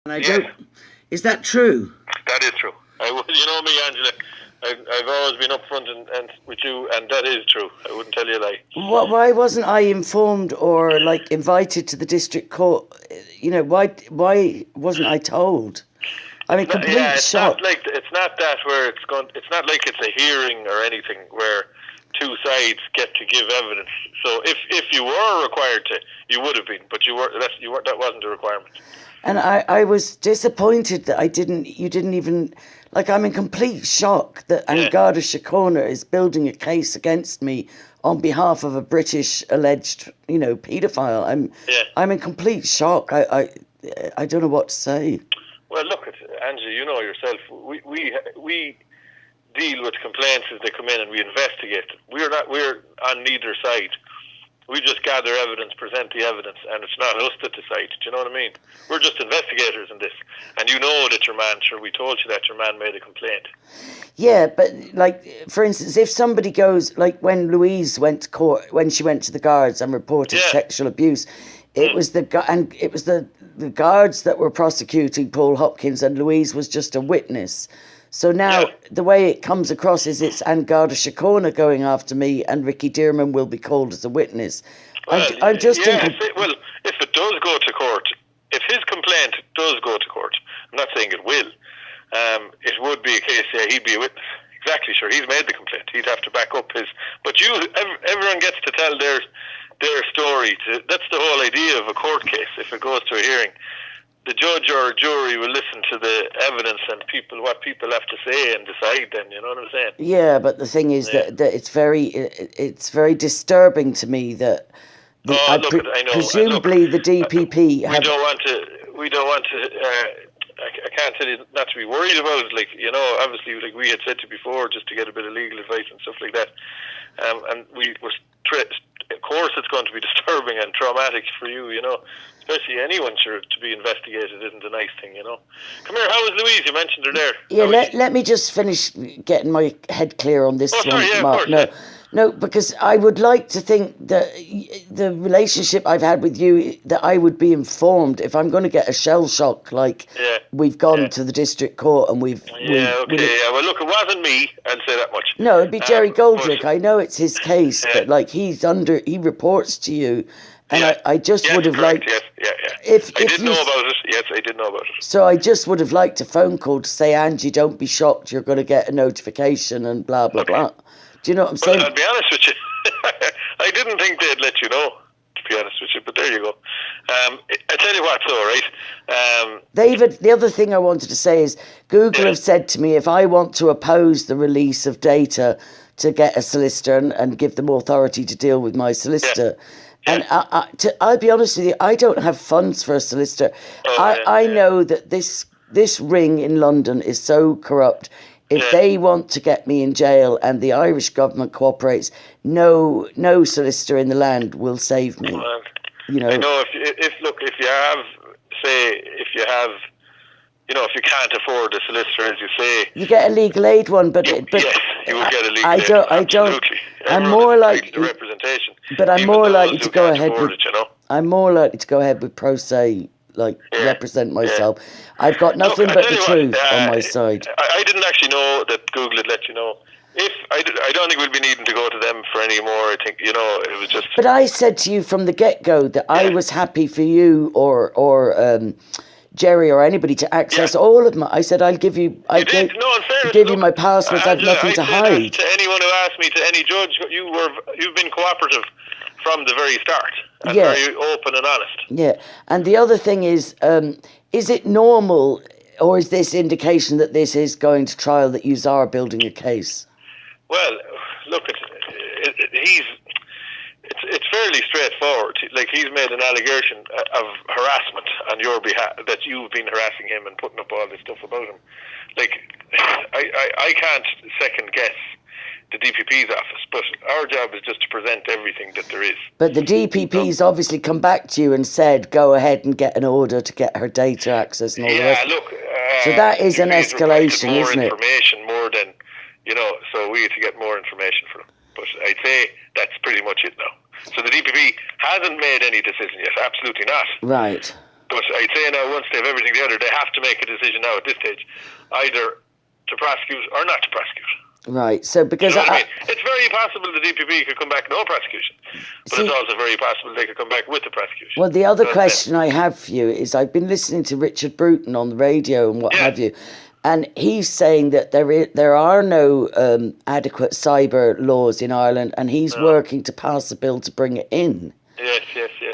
And I Yes, don't. Is that true? that is true. You know me, Angela. I've always been upfront and with you, and that is true. I wouldn't tell you a lie. Why wasn't I informed or invited to the district court? Why wasn't I told? I'm in complete shock. It's not that where it's gone. It's not like it's a hearing or anything where two sides get to give evidence. So if you were required to, you would have been, but you were. That wasn't a requirement. And I was disappointed that you didn't even, I'm in complete shock that Garda Síochána is building a case against me on behalf of a British alleged, paedophile. I'm in complete shock. I don't know what to say. Well, look, Angie, you know yourself, we deal with complaints as they come in and we investigate them. We're on neither side. We just gather evidence, present the evidence, and it's not us that decide. Do you know what I mean? We're just investigators in this. And you know that your man, we told you that your man made a complaint. Yeah, but for instance, if somebody goes, when Louise went to court, when she went to the guards and reported sexual abuse, it was the guards that were prosecuting Paul Hopkins, and Louise was just a witness. So now the way it comes across is it's Garda Síochána going after me, and Ricky Dearman will be called as a witness. Well, if it does go to court, if his complaint does go to court, I'm not saying it will, it would be a case, he'd be a witness. Exactly, sure, he's made the complaint. He'd have to back up his... But everyone gets to tell their story. That's the whole idea of a court case, if it goes to a hearing. The judge or jury will listen to the evidence and what people have to say and decide then, you know what I'm saying? Yeah, but the thing is that it's very disturbing to me that I know. Presumably the DPP we don't want to I can't tell you not to be worried about it, obviously we had said to you before, just to get a bit of legal advice and stuff like that. And we were of course it's going to be disturbing and traumatic for you, especially anyone to be investigated isn't a nice thing, Come here, how is Louise? You mentioned her there. Yeah, let me just finish getting my head clear on this one, Mark. No, because I would like to think that the relationship I've had with you, that I would be informed if I'm going to get a shell shock, we've gone to the district court and we've... Well, look, it wasn't me, I'll say that much. No, it'd be Jerry Goldrick. I know it's his case, but he reports to you, and I just would have liked... Yes. I did know about it. Yes, I did know about it. So I just would have liked a phone call to say, Angie, don't be shocked, you're going to get a notification and blah, blah, blah. Do you know what I'm saying? Well, I'll be honest with you. I didn't think they'd let you know, to be honest with you, but there you go. I tell you what, though, right? David, the other thing I wanted to say is Google have said to me if I want to oppose the release of data to get a solicitor and give them authority to deal with my solicitor. And I'll be honest with you, I don't have funds for a solicitor. I know that this ring in London is so corrupt. If they want to get me in jail and the Irish government cooperates, no solicitor in the land will save me. Well, I know if you can't afford a solicitor, as you say, you get a legal aid one, but yes, you will get a legal aid. I don't. I'm more likely the representation, but I'm more likely to go ahead with. I'm more likely to go ahead with pro se. Represent myself. I've got nothing but the truth on my side. I didn't actually know that Google had let you know. I don't think we'll be needing to go to them for any more. I think it was just. But I said to you from the get-go that I was happy for you or Jerry or anybody to access all of my. I said I'll give you. Give you my passwords. I've nothing to hide. To anyone who asked me, to any judge, you've been cooperative from the very start. And very open and honest. Yeah, and the other thing is it normal, or is this indication that this is going to trial, that you are building a case? Well, look, it's fairly straightforward. He's made an allegation of harassment on your behalf, that you've been harassing him and putting up all this stuff about him. I can't second guess the DPP's office, but our job is just to present everything that there is. But the DPP's obviously come back to you and said, go ahead and get an order to get her data access and all the rest. So that is an escalation, isn't it? Information more than, so we had to get more information from them. But I'd say that's pretty much it now. So the DPP hasn't made any decision yet, absolutely not. Right. But I'd say now, once they have everything together, they have to make a decision now at this stage, either to prosecute or not to prosecute. Right. So because you know what I mean? It's very possible the DPP could come back no prosecution, but it's also very possible they could come back with the prosecution. Well, the other question I have for you is, I've been listening to Richard Bruton on the radio and what have you, and he's saying that there are no adequate cyber laws in Ireland, and he's working to pass a bill to bring it in. Yes.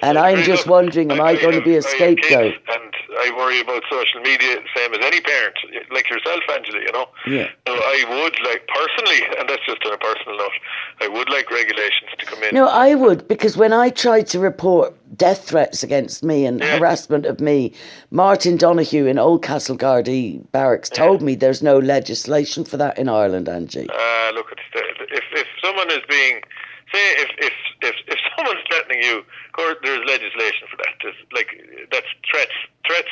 And I'm just wondering, am I going to be a scapegoat? And I worry about social media, same as any parent, like yourself, Angela, you know. Yeah. So I would like, personally, and that's just on a personal note, I would like regulations to come in. No, I would, because when I tried to report death threats against me and harassment of me, Martin Donoghue in Old Castlegardy Barracks told me there's no legislation for that in Ireland, Angie. Look, if someone is being, say, if someone's threatening you, of course, there's legislation for that. That's threats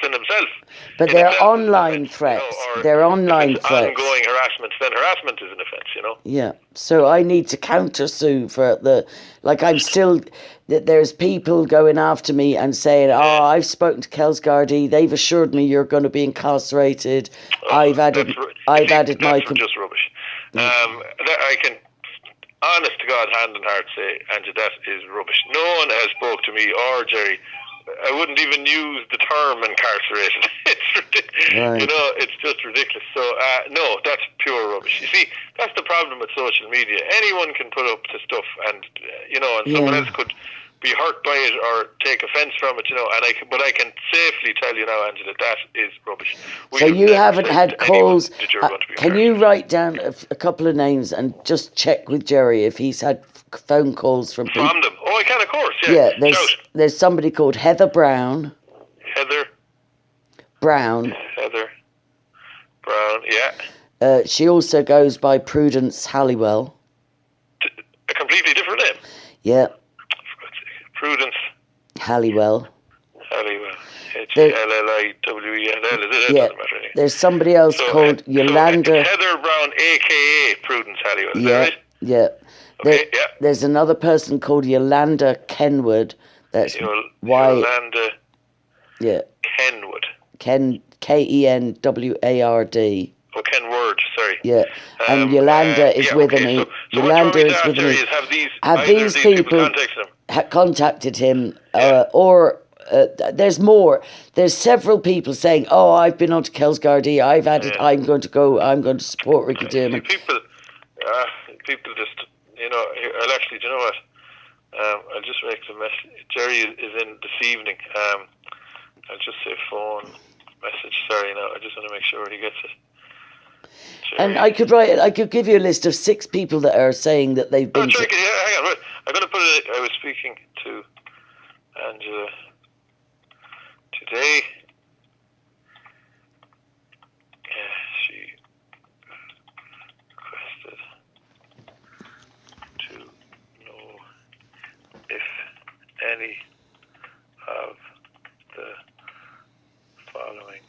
in themselves. But they're online threats. You know, they're online if it's threats. Ongoing harassment, then harassment is an offence, you know. Yeah. So I need to counter-sue for there's people going after me and saying, I've spoken to Kelsgardy, they've assured me you're going to be incarcerated. I've added my... That's just rubbish. I can, honest to God, hand and heart say, Angie, that is rubbish. No one has spoke to me or Jerry. I wouldn't even use the term incarcerated. It's ridiculous. Right. You know, it's just ridiculous. So, no, that's pure rubbish. You see, that's the problem with social media. Anyone can put up the stuff and, someone else could be hurt by it or take offence from it, but I can safely tell you now, Angela, that is rubbish. So you haven't had calls. Can you write down a couple of names and just check with Jerry if he's had phone calls from people? From them? Oh, I can, of course, yeah. Yeah, there's somebody called Heather Brown. Heather Brown, yeah. She also goes by Prudence Halliwell. A completely different name? Yeah. Prudence Halliwell. H-L-L-I-W-E-L-L, is it? Yeah. Doesn't matter anyway. There's somebody else called Yolanda. Heather Brown, a.k.a. Prudence Halliwell, is that right? Yeah. Okay, There's another person called Yolanda Kenwood. That's Yolanda Kenwood. Kenward. Oh, Kenward, sorry. Yeah. And Yolanda is with me. So Yolanda is with me. Have these people contacted him, or there's more. There's several people saying, I've been on to Kelsgardy, I've added, I'm going to support Ricky Dearman. People just, I'll actually, do you know what? I'll just make the message. Jerry is in this evening. I'll just say phone message. Sorry, no, I just want to make sure he gets it. Jerry. And I could give you a list of 6 people that are saying that they've been... hang on, right. I'm going to put it... I was speaking to Angela today. She requested to know if any of the following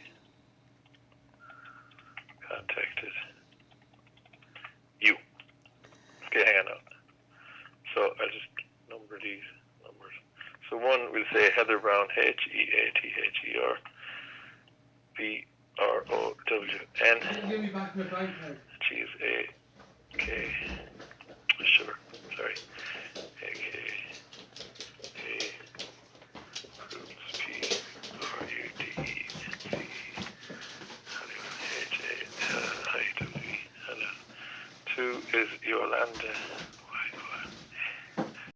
contacted you. Okay, hang on now. So I'll just number these numbers. So one, we'll say Heather Brown, Heatherbrowne. Give me back my bank card. She is A-K. Sure, sorry. A-K-A. P-R-U-D-E-C. H-A-L-I-W-E. 2 is Yolanda